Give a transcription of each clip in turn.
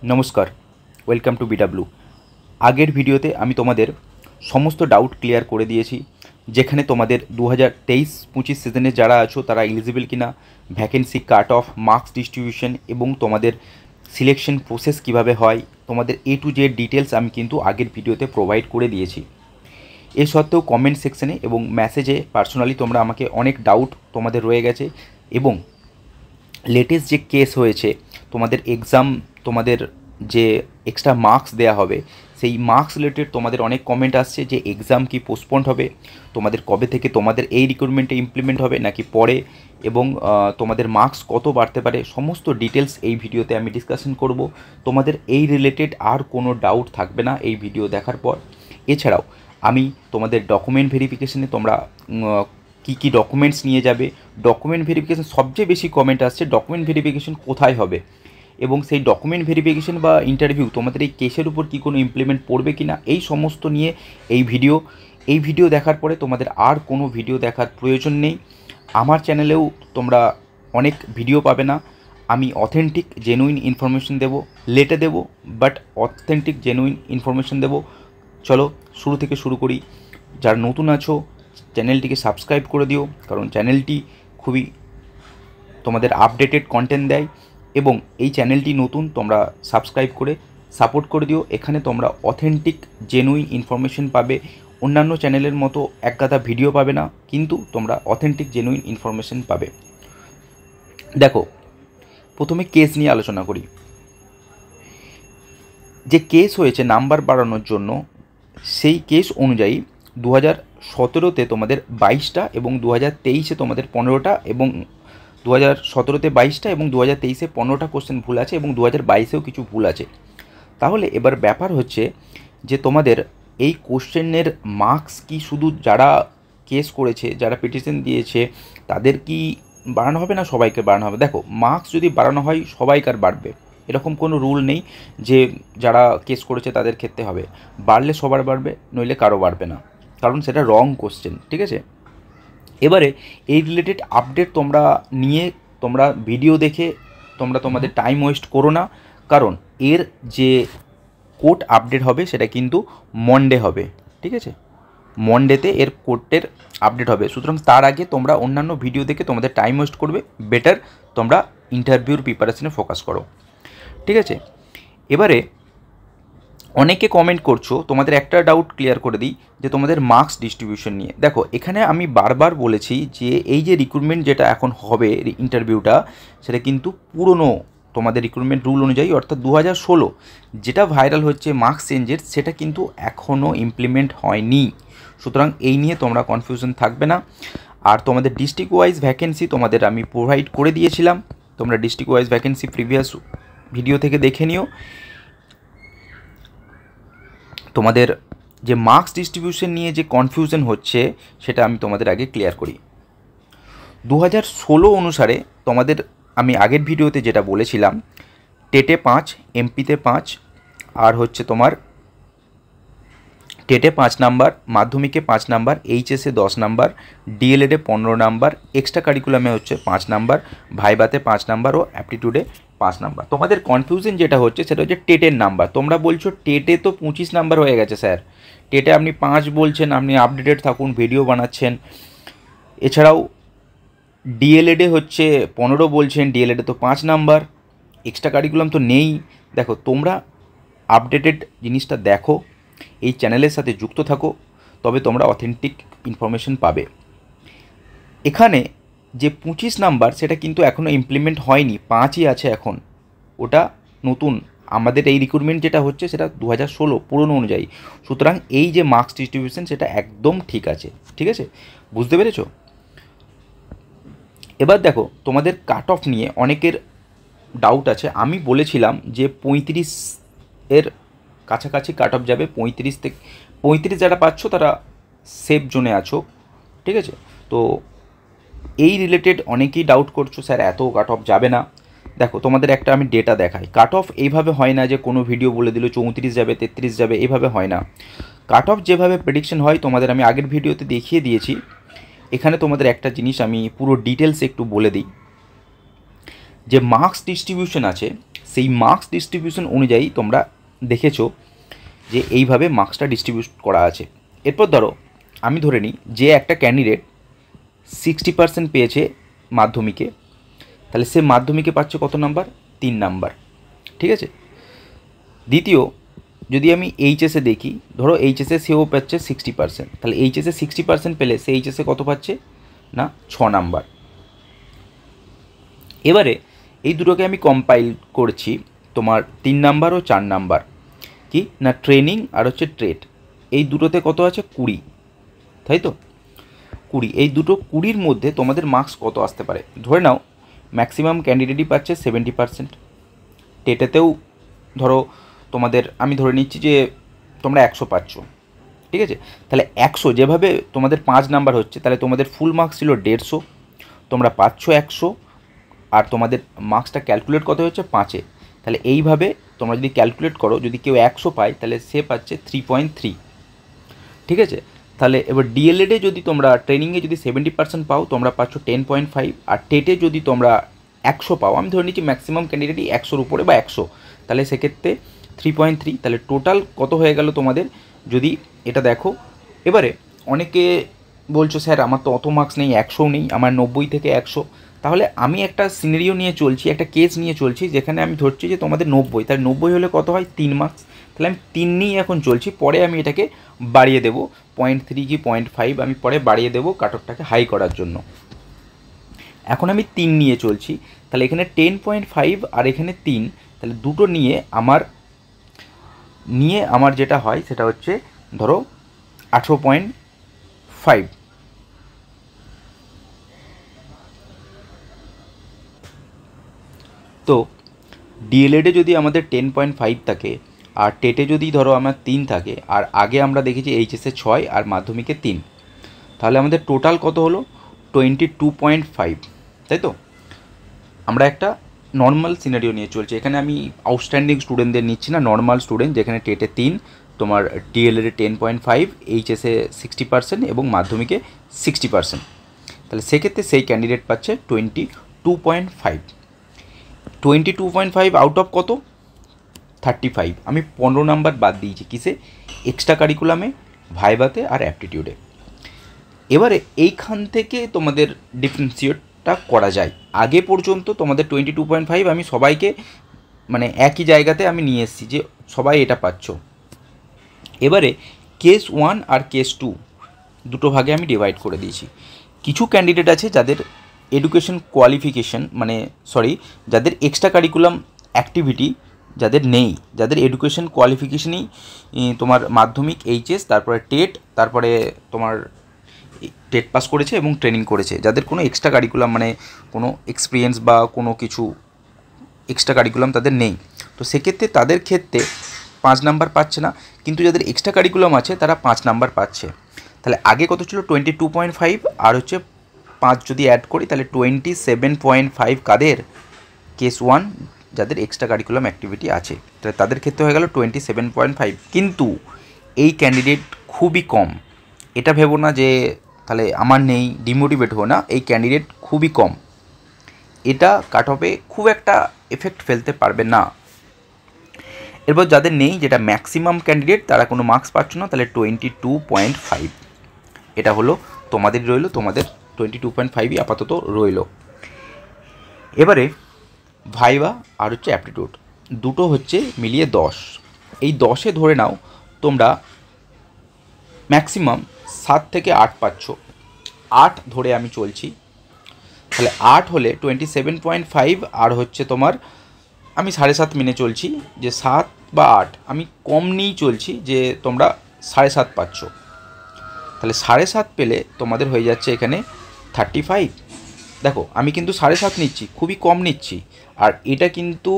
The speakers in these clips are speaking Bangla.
নমস্কার, ওয়েলকাম টু বিডাব্লিউ। আগের ভিডিওতে আমি তোমাদের সমস্ত ডাউট ক্লিয়ার করে দিয়েছি, যেখানে তোমাদের 2023-25 সিজনে যারা আছো তারা এলিজিবল কিনা, vacancy cut off, marks distribution এবং তোমাদের সিলেকশন প্রসেস কিভাবে হয়, তোমাদের A to Z ডিটেলস আমি কিন্তু আগের ভিডিওতে প্রোভাইড করে দিয়েছি। এ সত্ত্বেও কমেন্ট সেকশনে এবং মেসেজে পার্সোনালি তোমরা আমাকে অনেক ডাউট তোমাদের রয়ে গেছে, এবং লেটেস্ট যে কেস হয়েছে তোমাদের এক্সাম, তোমাদের যে এক্সট্রা মার্কস দেওয়া হবে সেই মার্কস রিলেটেড তোমাদের অনেক কমেন্ট আসছে যে এক্সাম কি পোস্টপন্ড হবে, তোমাদের কবে থেকে তোমাদের এই রিক্রুটমেন্টে ইমপ্লিমেন্ট হবে নাকি পরে, এবং তোমাদের মার্কস কত বাড়তে পারে, সমস্ত ডিটেলস এই ভিডিওতে আমি ডিসকাশন করব। তোমাদের এই রিলেটেড আর কোনো ডাউট থাকবে না এই ভিডিও দেখার পর। এছাড়াও আমি তোমাদের ডকুমেন্ট ভেরিফিকেশনে তোমরা কী কী ডকুমেন্টস নিয়ে যাবে, ডকুমেন্ট ভেরিফিকেশন সবচেয়ে বেশি কমেন্ট আসছে, ডকুমেন্ট ভেরিফিকেশন কোথায় হবে এবং সেই ডকুমেন্ট ভেরিফিকেশন বা ইন্টারভিউ তোমাদের এই কেসের উপর কি কোনো ইমপ্লিমেন্ট পড়বে কি না, এই সমস্ত নিয়ে এই ভিডিও দেখার পরে তোমাদের আর কোনো ভিডিও দেখার প্রয়োজন নেই। আমার চ্যানেলেও তোমরা অনেক ভিডিও পাবে না, আমি অথেন্টিক জেনুইন ইনফরমেশন দেবো, লেটে দেবো, বাট অথেন্টিক জেনুইন ইনফরমেশন দেবো। চলো শুরু থেকে শুরু করি। যারা নতুন আছো চ্যানেলটিকে সাবস্ক্রাইব করে দিও, কারণ চ্যানেলটি খুবই তোমাদের আপডেটেড কন্টেন্ট দেয়, এবং এই চ্যানেলটি নতুন, তোমরা সাবস্ক্রাইব করে সাপোর্ট করে দিও। এখানে তোমরা অথেন্টিক জেনুইন ইনফরমেশন পাবে, অন্যান্য চ্যানেলের মতো একগাদা ভিডিও পাবে না, কিন্তু তোমরা অথেন্টিক জেনুইন ইনফরমেশন পাবে। দেখো, প্রথমে কেস নিয়ে আলোচনা করি। যে কেস হয়েছে নাম্বার বাড়ানোর জন্য, সেই কেস অনুযায়ী 2017-তে তোমাদের 22টা এবং 2023-এ তোমাদের 15টা, এবং 2017-তে 22টা এবং 2023-এ 15টা কোশ্চেন ভুল আছে, এবং 2022-এও কিছু ভুল আছে। তাহলে এবার ব্যাপার হচ্ছে যে তোমাদের এই কোশ্চেনের মার্কস কি শুধু যারা কেস করেছে, যারা পিটিশন দিয়েছে তাদের কি বাড়ানো হবে না সবাইকে বাড়ানো হবে? দেখো, মার্কস যদি বাড়ানো হয় সবাইকার বাড়বে, এরকম কোনো রুল নেই যে যারা কেস করেছে তাদের ক্ষেত্রে হবে। বাড়লে সবার বাড়বে, নইলে কারো বাড়বে না, কারণ সেটা রং কোশ্চেন, ঠিক আছে? এবারে এই রিলেটেড আপডেট তোমরা নিয়ে তোমরা ভিডিও দেখে তোমরা তোমাদের টাইম ওয়েস্ট করো না, কারণ এর যে কোর্ট আপডেট হবে সেটা কিন্তু মন্ডে হবে, ঠিক আছে? মন্ডেতে এর কোর্টের আপডেট হবে, সুতরাং তার আগে তোমরা অন্যান্য ভিডিও দেখে তোমাদের টাইম ওয়েস্ট করবে, বেটার তোমরা ইন্টারভিউর প্রিপারেশনে ফোকাস করো, ঠিক আছে? এবারে অনেকে কমেন্ট করছো, তোমাদের একটা ডাউট ক্লিয়ার করে দিই যে তোমাদের মার্কস ডিস্ট্রিবিউশন নিয়ে। দেখো, এখানে আমি বারবার বলেছি যে এই যে রিক্রুটমেন্ট যেটা এখন হবে ইন্টারভিউটা, সেটা কিন্তু পুরনো তোমাদের রিক্রুটমেন্ট রুল অনুযায়ী, অর্থাৎ 2016 যেটা ভাইরাল হচ্ছে মার্কস চেঞ্জের, সেটা কিন্তু এখনও ইমপ্লিমেন্ট হয়নি। সুতরাং এই নিয়ে তোমরা কনফিউশন থাকবে না। আর তোমাদের ডিস্ট্রিক্ট ওয়াইজ ভ্যাকেন্সি তোমাদের আমি প্রোভাইড করে দিয়েছিলাম, তোমরা district wise vacancy previous video থেকে দেখে নিও। তোমাদের যে মার্কস ডিস্ট্রিবিউশন নিয়ে যে কনফিউশন হচ্ছে সেটা আমি তোমাদের আগে ক্লিয়ার করি। 2016 অনুসারে তোমাদের আমি আগের ভিডিওতে যেটা বলেছিলাম, টেটে 5, এমপিতে 5, আর হচ্ছে তোমার টেটে 5 নাম্বার, মাধ্যমিকে 5 নাম্বার, এইচএসে 10 নাম্বার, ডিএলএডে 15 নাম্বার, এক্সট্রা কারিকুলামে হচ্ছে 5 নাম্বার, ভাইভাতে 5 নাম্বার ও অ্যাপটিটিউডে 5 নাম্বার। তোমাদের কনফিউশন যেটা হচ্ছে সেটা হচ্ছে টেটের নাম্বার। তোমরা বলছো টেটে তো 25 নাম্বার হয়ে গেছে স্যার, টেটে আপনি 5 বলছেন, আপনি আপডেটেড থাকুন, ভিডিও বানাচ্ছেন। এছাড়াও ডিএলএডে হচ্ছে 15 বলছেন, ডিএলএডে তো 5 নাম্বার, এক্সট্রা কারিকুলাম তো নেই। দেখো, তোমরা আপডেটেড জিনিসটা দেখো, এই চ্যানেলের সাথে যুক্ত থাকো, তবে তোমরা অথেন্টিক ইনফরমেশন পাবে। এখানে যে 25 নাম্বার সেটা কিন্তু এখনও ইমপ্লিমেন্ট হয়নি, 5ই আছে এখন, ওটা নতুন। আমাদের এই রিক্রুটমেন্ট যেটা হচ্ছে সেটা 2016 পুরনো অনুযায়ী। সুতরাং এই যে মার্কস ডিস্ট্রিবিউশন সেটা একদম ঠিক আছে, ঠিক আছে? বুঝতে পেরেছো? এবার দেখো, তোমাদের কাট অফ নিয়ে অনেকের ডাউট আছে। আমি বলেছিলাম যে 35 এর কাছাকাছি কাট অফ যাবে, 35 যারা পাচ্ছ তারা সেফ জোনে আছো, ঠিক আছে? তো এই রিলেটেড অনেকেই ডাউট করছো স্যার এত কাট অফ যাবে না। দেখো, তোমাদের একটা আমি ডেটা দেখাই। কাট অফ এইভাবে হয় না যে কোনো ভিডিও বলে দিল 34 যাবে, 33 যাবে, এইভাবে হয় না। কাট অফ যেভাবে প্রেডিকশন হয় তোমাদের আমি আগের ভিডিওতে দেখিয়ে দিয়েছি। এখানে তোমাদের একটা জিনিস আমি পুরো ডিটেলসে একটু বলে দিই, যে মার্কস ডিস্ট্রিবিউশন আছে সেই মার্কস ডিস্ট্রিবিউশন অনুযায়ী তোমরা দেখেছো যে এইভাবে মার্কসটা ডিস্ট্রিবিউট করা আছে। এরপর ধরো আমি ধরে নিই যে একটা ক্যান্ডিডেট 60% পেয়েছে মাধ্যমিকে, তাহলে সে মাধ্যমিকে পাচ্ছে কত নাম্বার? 3 নাম্বার, ঠিক আছে। দ্বিতীয়, যদি আমি এইচএসে দেখি, ধরো এইচএসে সেও পাচ্ছে 60%, তাহলে এইচএসে 60% পেলে সে এইচএসে কত পাচ্ছে না 6 নাম্বার। এবারে এই দুটোকে আমি কম্পাইল করছি, তোমার 3 নাম্বার ও 4 নাম্বার কি না ট্রেনিং আর হচ্ছে ট্রেড, এই দুটোতে কত আছে 20, তাই তো 20, এই দুটো 20-র মধ্যে তোমাদের মার্কস কত আসতে পারে? ধরে নাও ম্যাক্সিমাম ক্যান্ডিডেটই পাচ্ছে 70%, টেটেতেও ধরো তোমাদের আমি ধরে নিচ্ছি যে তোমরা 100 পাচ্ছ, ঠিক আছে। তাহলে 100 যেভাবে তোমাদের 5 নাম্বার হচ্ছে, তাহলে তোমাদের ফুল মার্কস ছিল 150, তোমরা পাচ্ছ 100, আর তোমাদের মার্কসটা ক্যালকুলেট কত হচ্ছে 5-এ। তাহলে এইভাবে তোমরা যদি ক্যালকুলেট করো, যদি কেউ 100 পায় তাহলে সে পাচ্ছে 3.3, ঠিক আছে। তাহলে এবার ডিএলএডে যদি তোমরা ট্রেনিংয়ে যদি 70% পাও তোমরা পাচ্ছ 10.5, আর টেটে যদি তোমরা 100 পাও, আমি ধরে নিচ্ছি ম্যাক্সিমাম ক্যান্ডিডেটই 100-র উপরে বা 100, তাহলে সেক্ষেত্রে 3.3, তাহলে টোটাল কত হয়ে গেল তোমাদের যদি এটা দেখো। এবারে অনেকে বলছো স্যার আমার তো অত মার্কস নেই, 100 নেই, আমার 90 থেকে 100, তাহলে আমি একটা সিনারিও নিয়ে চলছি, একটা কেস নিয়ে চলছি যেখানে আমি ধরছি যে তোমাদের 90, তাহলে 90 হলে কত হয় 3 মার্কস, তাহলে আমি 3 নিয়ে এখন চলছি, পরে আমি এটাকে বাড়িয়ে দেবো 0.3 কি 0.5, আমি পরে বাড়িয়ে দেবো কাট অফটাকে হাই করার জন্য। এখন আমি 3 নিয়ে চলছি, তাহলে এখানে 10.5 আর এখানে 3, তাহলে দুটো নিয়ে আমার যেটা হয় সেটা হচ্ছে ধরো 18.5। তো ডিএলএডে যদি আমাদের 10.5 থাকে, আর টেটে যদি ধরো আমার 3 থাকে, আর আগে আমরা দেখেছি এইচএসে 6 আর মাধ্যমিকে 3, তাহলে আমাদের টোটাল কত হলো 22.5, তাই তো। আমরা একটা নর্মাল সিনারিও নিয়ে চলছি, এখানে আমি আউটস্ট্যান্ডিং স্টুডেন্টদের নিচ্ছি না, নর্মাল স্টুডেন্ট যেখানে টেটে 3, তোমার ডিএলএডে 10.5, এইচএসে 60% এবং মাধ্যমিকে 60%, তাহলে সেক্ষেত্রে সেই ক্যান্ডিডেট পাচ্ছে 22.5। 22.5 আউট অফ কত 35, আমি 15 নাম্বার বাদ দিয়েছি কিসে? এক্সট্রা কারিকুলামে, ভাইভাতে আর অ্যাপটিটিউডে। এবারে এইখান থেকে তোমাদের ডিফারেন্সিয়েটটা করা যায়। আগে পর্যন্ত তোমাদের 22.5 আমি সবাইকে মানে একই জায়গাতে আমি নিয়ে এসেছি যে সবাই এটা পাচ্ছ। এবারে কেস 1 আর কেস 2 দুটো ভাগে আমি ডিভাইড করে দিয়েছি। কিছু ক্যান্ডিডেট আছে যাদের এডুকেশন কোয়ালিফিকেশন যাদের এক্সট্রা কারিকুলাম অ্যাক্টিভিটি যাদের নেই, যাদের এডুকেশন কোয়ালিফিকেশনই তোমার মাধ্যমিক, এইচএস, তারপরে টেট, তারপরে তোমার টেট পাস করেছে এবং ট্রেনিং করেছে, যাদের কোনো এক্সট্রা কারিকুলাম মানে কোনো এক্সপিরিয়েন্স বা কোনো কিছু এক্সট্রা কারিকুলাম তাদের নেই, তো সেক্ষেত্রে তাদের ক্ষেত্রে 5 নাম্বার পাচ্ছে না, কিন্তু যাদের এক্সট্রা কারিকুলাম আছে তারা 5 নাম্বার পাচ্ছে। তাহলে আগে কত ছিল 22.5, আর হচ্ছে 5 যদি অ্যাড করি তাহলে 27.5 কাদের? কেস 1 যাদের এক্সট্রা কারিকুলাম অ্যাক্টিভিটি আছে, তাহলে তাদের ক্ষেত্রে হয়ে গেল 27.5। কিন্তু এই ক্যান্ডিডেট খুবই কম, এটা ভেবো না যে তাহলে আমার নেই, ডিমোটিভেট হো না, এই ক্যান্ডিডেট খুবই কম, এটা কাট অফে খুব একটা এফেক্ট ফেলতে পারবে না। এরপর যাদের নেই, যেটা ম্যাক্সিমাম ক্যান্ডিডেট, তারা কোনো মার্কস পাচ্ছ না, তাহলে 22.5 এটা হলো তোমাদের রইলো, তোমাদের 22.5ই আপাতত রইলো। এবারে ভাইভা আর হচ্ছে অ্যাপটিটিউড দুটো হচ্ছে মিলিয়ে 10, এই 10-এ ধরে নাও তোমরা ম্যাক্সিমাম 7 থেকে 8 পাচ্ছ, 8 ধরে আমি চলছি, তাহলে 8 হলে 27.5, আর হচ্ছে তোমার আমি 7.5 মেনে চলছি যে 7 বা 8 আমি কম নিয়েই চলছি যে তোমরা 7.5 পাচ্ছ, তাহলে 7.5 পেলে তোমাদের হয়ে যাচ্ছে এখানে 35। দেখো আমি কিন্তু 7.5 নিচ্ছি, খুবই কম নিচ্ছি, আর এটা কিন্তু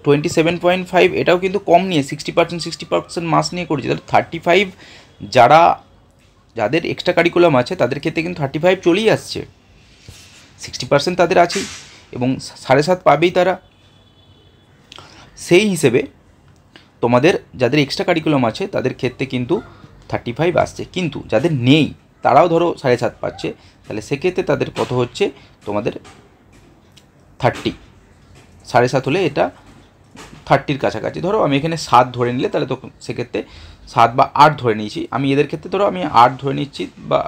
27.5 এটাও কিন্তু কম নিয়ে 60% মার্কস নিয়ে করছি, তাহলে 35 যাদের এক্সট্রা কারিকুলাম আছে তাদের ক্ষেত্রে কিন্তু 35 চলেই আসছে, 60% তাদের আছেই এবং 7.5 পাবেই তারা। সেই হিসেবে তোমাদের যাদের এক্সট্রা কারিকুলাম আছে তাদের ক্ষেত্রে কিন্তু 35 আসছে, কিন্তু যাদের নেই তারাও ধরো 7.5 পাচ্ছে, তাহলে সেক্ষেত্রে তাদের কত হচ্ছে তোমাদের 30, 7.5 হলে এটা 30-র কাছাকাছি। ধরো আমি এখানে 7 ধরে নিলে তাহলে তো সেক্ষেত্রে 7 বা 8 ধরে নিয়েছি আমি, এদের ক্ষেত্রে ধরো আমি 8 ধরে নিচ্ছি বা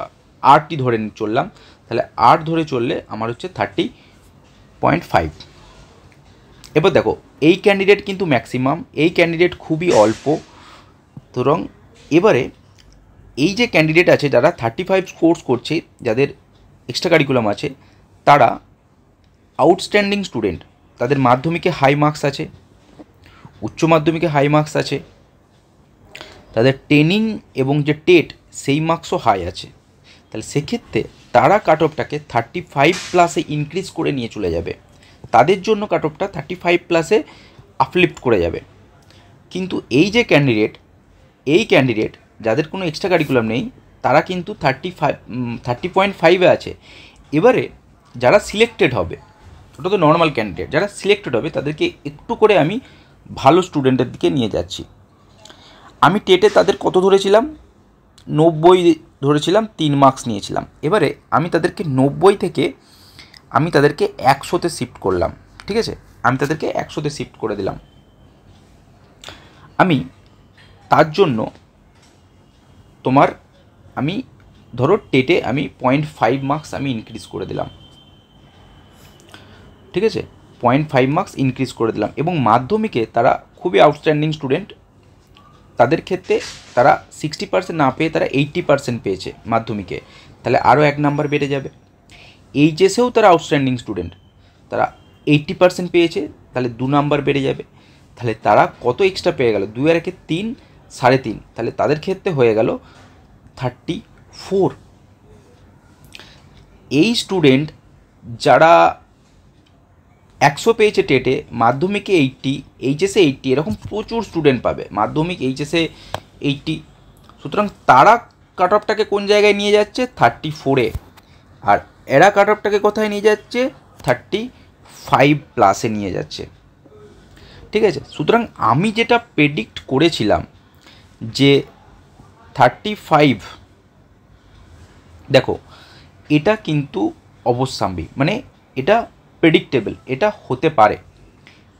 8ই ধরে চললাম, তাহলে 8 ধরে চললে আমার হচ্ছে 30.5। এবার দেখো এই ক্যান্ডিডেট কিন্তু ম্যাক্সিমাম, এই ক্যান্ডিডেট খুবই অল্প। সুতরাং এবারে এই যে ক্যান্ডিডেট আছে যারা 35 স্কোর করছে, যাদের এক্সট্রা কারিকুলাম আছে, তারা আউটস্ট্যান্ডিং স্টুডেন্ট, তাদের মাধ্যমিকে হাই মার্কস আছে, উচ্চ মাধ্যমিকে হাই মার্কস আছে, তাদের ট্রেনিং এবং যে টেট সেই মার্কসও হাই আছে। তাহলে সেক্ষেত্রে তারা কাট অফটাকে 35+ ইনক্রিজ করে নিয়ে চলে যাবে, তাদের জন্য কাট অফটা 35+ আপলিফ্ট করে যাবে। কিন্তু এই যে ক্যান্ডিডেট যাদের কোনো এক্সট্রা কারিকুলাম নেই, তারা কিন্তু 30.5-এ আছে। এবারে যারা সিলেক্টেড হবে, ওটা তো নর্মাল ক্যান্ডিডেট, যারা সিলেক্টেড হবে তাদেরকে একটু করে আমি ভালো স্টুডেন্টের দিকে নিয়ে যাচ্ছি। আমি টেটে তাদের কত ধরেছিলাম, 90 ধরেছিলাম, 3 মার্কস নিয়েছিলাম। এবারে আমি তাদেরকে 90 থেকে আমি তাদেরকে 100-তে শিফট করলাম, ঠিক আছে, আমি তাদেরকে 100-তে শিফট করে দিলাম। আমি তার জন্য আমি ধরো টেটে আমি 0.5 মার্কস আমি ইনক্রিজ করে দিলাম, ঠিক আছে, 0.5 মার্কস ইনক্রিজ করে দিলাম। এবং মাধ্যমিকে তারা খুবই আউটস্ট্যান্ডিং স্টুডেন্ট, তাদের ক্ষেত্রে তারা 60% না পেয়ে তারা 80% পেয়েছে মাধ্যমিকে, তাহলে আরও 1 নাম্বার বেড়ে যাবে। এইচএসেও তারা আউটস্ট্যান্ডিং স্টুডেন্ট, তারা 80% পেয়েছে, তাহলে 2 নাম্বার বেড়ে যাবে। তাহলে তারা কত এক্সট্রা পেয়ে গেল, 2 আর 1-এ 3, 3.5, তাহলে তাদের ক্ষেত্রে হয়ে গেল 34। এই স্টুডেন্ট যারা 100 পেয়েছে টেটে, মাধ্যমিকে 80, এইচএসে 80, এরকম প্রচুর স্টুডেন্ট পাবে মাধ্যমিক এইচএসে 80। সুতরাং তারা কাট অফটাকে কোন জায়গায় নিয়ে যাচ্ছে, 34-এ, আর এরা কাট অফটাকে কোথায় নিয়ে যাচ্ছে, 35+ নিয়ে যাচ্ছে, ঠিক আছে। সুতরাং আমি যেটা প্রেডিক্ট করেছিলাম যে 35, দেখো এটা কিন্তু অবশ্যম্ভাবী, মানে এটা প্রেডিক্টেবল, এটা হতে পারে।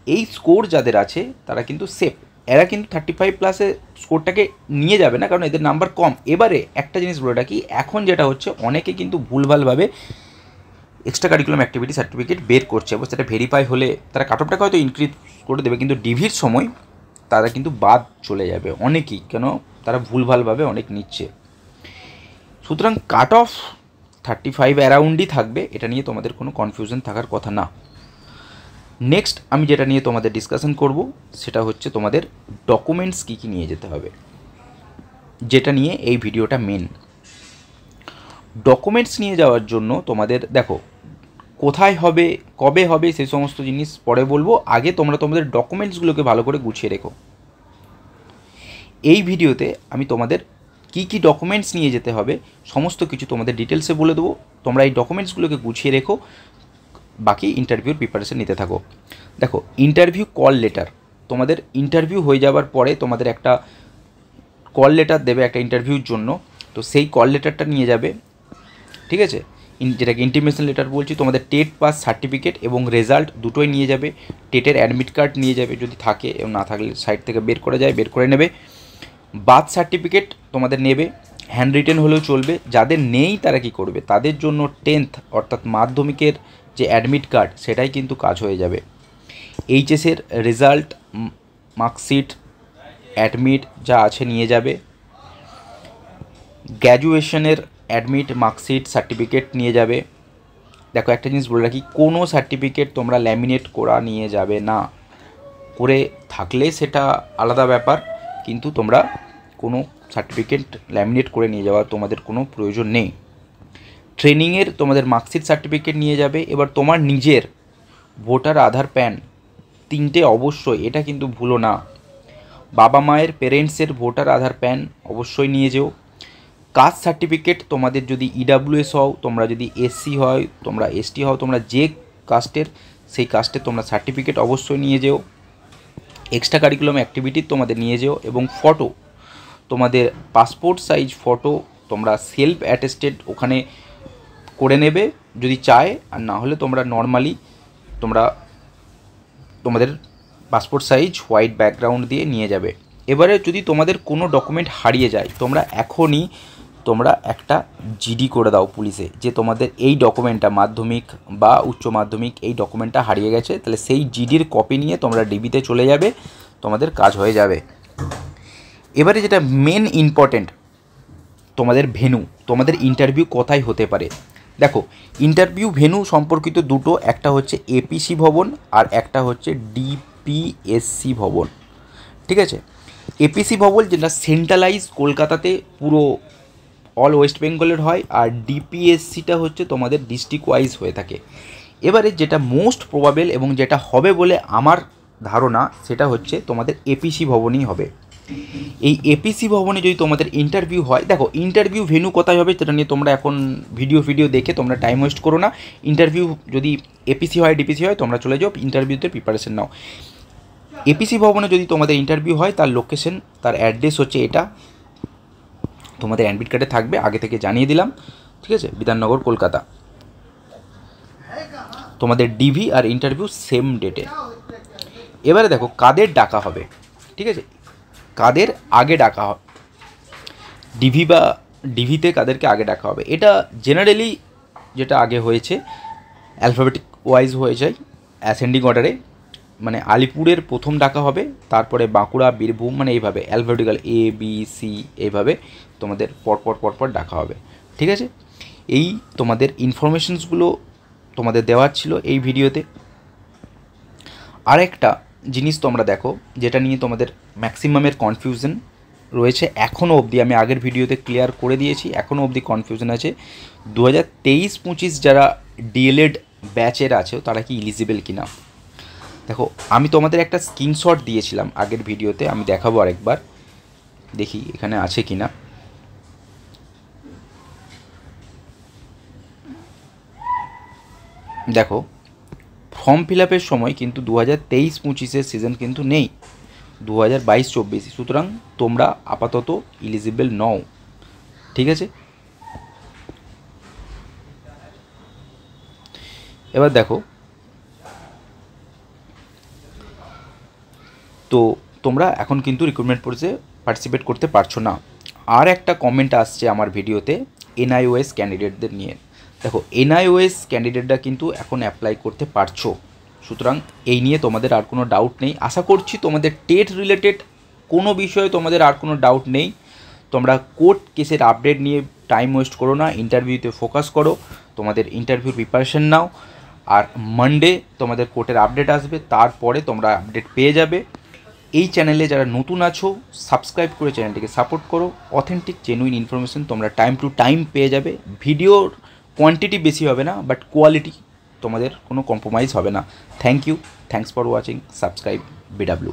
এই স্কোর যাদের আছে তারা কিন্তু সেফ, এরা কিন্তু 35+এ স্কোরটাকে নিয়ে যাবে না, কারণ এদের নাম্বার কম। এবারে একটা জিনিস বলে রাখি, এখন যেটা হচ্ছে অনেকে কিন্তু ভুলভালভাবে এক্সট্রা কারিকুলাম অ্যাক্টিভিটি সার্টিফিকেট বের করছে, এবং সেটা ভেরিফাই হলে তারা কাট অফটাকে হয়তো ইনক্রিজ করে দেবে, কিন্তু ডিভির সময় তারা কিন্তু বাদ চলে যাবে অনেকেই, কেন তারা ভুলভালভাবে অনেক নিচ্ছে। সুতরাং কাট অফ 35 অ্যারাউন্ডই থাকবে, এটা নিয়ে তোমাদের কোনো কনফিউশন থাকার কথা না। নেক্সট আমি যেটা নিয়ে তোমাদের ডিসকাশন করব সেটা হচ্ছে তোমাদের ডকুমেন্টস কী কী নিয়ে যেতে হবে, যেটা নিয়ে এই ভিডিওটা মেন। ডকুমেন্টস নিয়ে যাওয়ার জন্য তোমাদের দেখো কোথায় হবে, কবে হবে, সেই সমস্ত জিনিস পরে বলবো, আগে তোমরা তোমাদের ডকুমেন্টসগুলোকে ভালো করে গুছিয়ে রেখো। এই ভিডিওতে আমি তোমাদের কী কী ডকুমেন্টস নিয়ে যেতে হবে সমস্ত কিছু তোমাদের ডিটেলসে বলে দেবো, তোমরা এই ডকুমেন্টসগুলোকে গুছিয়ে রেখো, বাকি ইন্টারভিউর প্রিপারেশন নিতে থাকো। দেখো ইন্টারভিউ কল লেটার, তোমাদের ইন্টারভিউ হয়ে যাওয়ার পরে তোমাদের একটা কল লেটার দেবে একটা ইন্টারভিউর জন্য, তো সেই কল লেটারটা নিয়ে যাবে, ঠিক আছে, যেটাকে ইন্টিমেশন লেটার বলছি। তোমাদের টেট পাস সার্টিফিকেট এবং রেজাল্ট দুটোই নিয়ে যাবে, টেটের অ্যাডমিট কার্ড নিয়ে যাবে যদি থাকে, এবং না থাকলে সাইট থেকে বের করে নেবে। বার্থ সার্টিফিকেট তোমাদের নেবে, হ্যান্ড রিটেন হলেও চলবে। যাদের নেই তারা কি করবে, তাদের জন্য 10th অর্থাৎ মাধ্যমিকের যে অ্যাডমিট কার্ড সেটাই কিন্তু কাজ হয়ে যাবে। এইচএসের রেজাল্ট, মার্কশিট, অ্যাডমিট যা আছে নিয়ে যাবে। গ্র্যাজুয়েশনের অ্যাডমিট, মার্কশিট, সার্টিফিকেট নিয়ে যাবে। দেখো একটা জিনিস বলে রাখি, কোনো সার্টিফিকেট তোমরা ল্যামিনেট করা নিয়ে যাবে না, করে থাকলে সেটা আলাদা ব্যাপার, কিন্তু তোমরা কোনো সার্টিফিকেট ল্যামিনেট করে নিয়ে যাওয়ার তোমাদের কোনো প্রয়োজন নেই। ট্রেনিংয়ের তোমাদের মার্কশিট, সার্টিফিকেট নিয়ে যাবে। এবার তোমার নিজের ভোটার, আধার, প্যান, 3টে অবশ্যই, এটা কিন্তু ভুলো না। বাবা মায়ের পেরেন্টসের ভোটার, আধার, প্যান অবশ্যই নিয়ে যেও। কাস্ট সার্টিফিকেট, তোমাদের যদি ইডাব্লিউএস হও, তোমরা যদি এসসি হয়, তোমরা এসটি হও, তোমরা যে কাস্টের সেই কাস্টের তোমরা সার্টিফিকেট অবশ্যই নিয়ে যেও। এক্সট্রা কারিকুলাম অ্যাক্টিভিটি তোমাদের নিয়ে যেও। এবং ফটো, তোমাদের পাসপোর্ট সাইজ ফটো তোমরা সেলফ অ্যাটেস্টেড ওখানে করে নেবে যদি চায়, আর না হলে তোমরা নর্মালি তোমরা তোমাদের পাসপোর্ট সাইজ হোয়াইট ব্যাকগ্রাউন্ড দিয়ে নিয়ে যাবে। এবারে যদি তোমাদের কোনো ডকুমেন্ট হারিয়ে যায়, তোমরা এখনই একটা জিডি করে দাও পুলিশে, যে তোমাদের এই ডকুমেন্টটা মাধ্যমিক বা উচ্চ মাধ্যমিক এই ডকুমেন্টটা হারিয়ে গেছে, তাহলে সেই জিডির কপি নিয়ে তোমরা ডিবিতে চলে যাবে, তোমাদের কাজ হয়ে যাবে। এবারে যেটা মেন ইম্পর্টেন্ট, তোমাদের ভেন্যু, তোমাদের ইন্টারভিউ কোথায় হতে পারে। দেখো, ইন্টারভিউ ভেন্যু সম্পর্কিত দুটো, একটা হচ্ছে এপিসি ভবন আর একটা হচ্ছে ডিপিএসসি ভবন, ঠিক আছে। এপিসি ভবন যেটা সেন্ট্রালাইজ কলকাতাতে পুরো অল ওয়েস্ট বেঙ্গলের হয়, আর ডিপিএসসিটা হচ্ছে তোমাদের ডিস্ট্রিক্ট ওয়াইজ হয়ে থাকে। এবারে যেটা মোস্ট প্রবাবেল এবং যেটা হবে বলে আমার ধারণা, সেটা হচ্ছে তোমাদের এপিসি ভবনই হবে। এই এপিসি ভবনে যদি তোমাদের ইন্টারভিউ হয়, দেখো ইন্টারভিউ ভেন্যু কোথায় হবে সেটা নিয়ে তোমরা এখন ভিডিও দেখে তোমরা টাইম ওয়েস্ট করো না। ইন্টারভিউ যদি এপিসি হয় ডিপিসি হয়, তোমরা চলে যাও ইন্টারভিউতে প্রিপারেশন নাও। এপিসি ভবনে যদি তোমাদের ইন্টারভিউ হয়, তার লোকেশন, তার অ্যাড্রেস হচ্ছে এটা, তোমাদের অ্যাডমিট কার্ডে থাকবে, আগে থেকে জানিয়ে দিলাম, ঠিক আছে, বিধাননগর কলকাতা। তোমাদের ডিভি আর ইন্টারভিউ সেম ডেটে। এবারে দেখো কাদের ডাকা হবে, ঠিক আছে, কাদের আগে ডাকা হবে, ডিভিতে কাদেরকে আগে ডাকা হবে। এটা জেনারেলি যেটা আগে হয়েছে অ্যালফাবেটিক ওয়াইজ হয়ে যায়, অ্যাসেন্ডিং অর্ডারে, মানে আলিপুরের প্রথম ডাকা হবে, তারপরে বাঁকুড়া, বীরভূম, মানে এইভাবে অ্যালফাবেটিক্যাল ABC এইভাবে তোমাদের পরপর ডাকা হবে, ঠিক আছে। এই তোমাদের ইনফরমেশনসগুলো তোমাদের দেওয়ার ছিল এই ভিডিওতে। আরেকটা জিনিস তোমরা দেখো, যেটা নিয়ে তোমাদের ম্যাক্সিমামের কনফিউশন রয়েছে এখনও অবধি, আমি আগের ভিডিওতে ক্লিয়ার করে দিয়েছি, এখনও অবধি কনফিউশন আছে। 2023-25 যারা ডিএলএড ব্যাচের আছে তারা কি ইলিজিবল কিনা। দেখো, আমি তোমাদের একটা স্ক্রিনশট দিয়েছিলাম আগের ভিডিওতে, আমি দেখাবো আরেকবার, দেখি এখানে আছে কিনা। দেখো, ফর্ম ফিল আপের সময় কিন্তু 2023-25 সিজন কিন্তু নেই, 2022-24, সুতরাং তোমরা আপাতত ইলিজিবল নও, ঠিক আছে। এবার দেখো, তো তোমরা এখন কিন্তু রিক্রুটমেন্ট প্রসেসে পার্টিসিপেট করতে পারছো না। আর একটা কমেন্ট আসছে আমার ভিডিওতে NIOS ক্যান্ডিডেটদের নিয়ে। দেখো, NIOS ক্যান্ডিডেটরা কিন্তু এখন অ্যাপ্লাই করতে পারছো, সুতরাং এই নিয়ে তোমাদের আর কোনো ডাউট নেই। আশা করছি তোমাদের টেট রিলেটেড কোনো বিষয়ে তোমাদের আর কোনো ডাউট নেই। তোমরা কোর্ট কেসের আপডেট নিয়ে টাইম ওয়েস্ট করো না, ইন্টারভিউতে ফোকাস করো, তোমাদের ইন্টারভিউর প্রিপারেশন নাও, আর মানডে তোমাদের কোর্টের আপডেট আসবে, তারপরে তোমরা আপডেট পেয়ে যাবে। এই চ্যানেলে যারা নতুন আছো, সাবস্ক্রাইব করে চ্যানেলটিকে সাপোর্ট করো। অথেন্টিক জেনুইন ইনফরমেশন তোমরা টাইম টু টাইম পেয়ে যাবে। ভিডিওর কোয়ান্টিটি বেশি হবে না, বাট কোয়ালিটি তোমাদের কোনো কম্প্রোমাইজ হবে না। Thank you, thanks for watching, subscribe BW।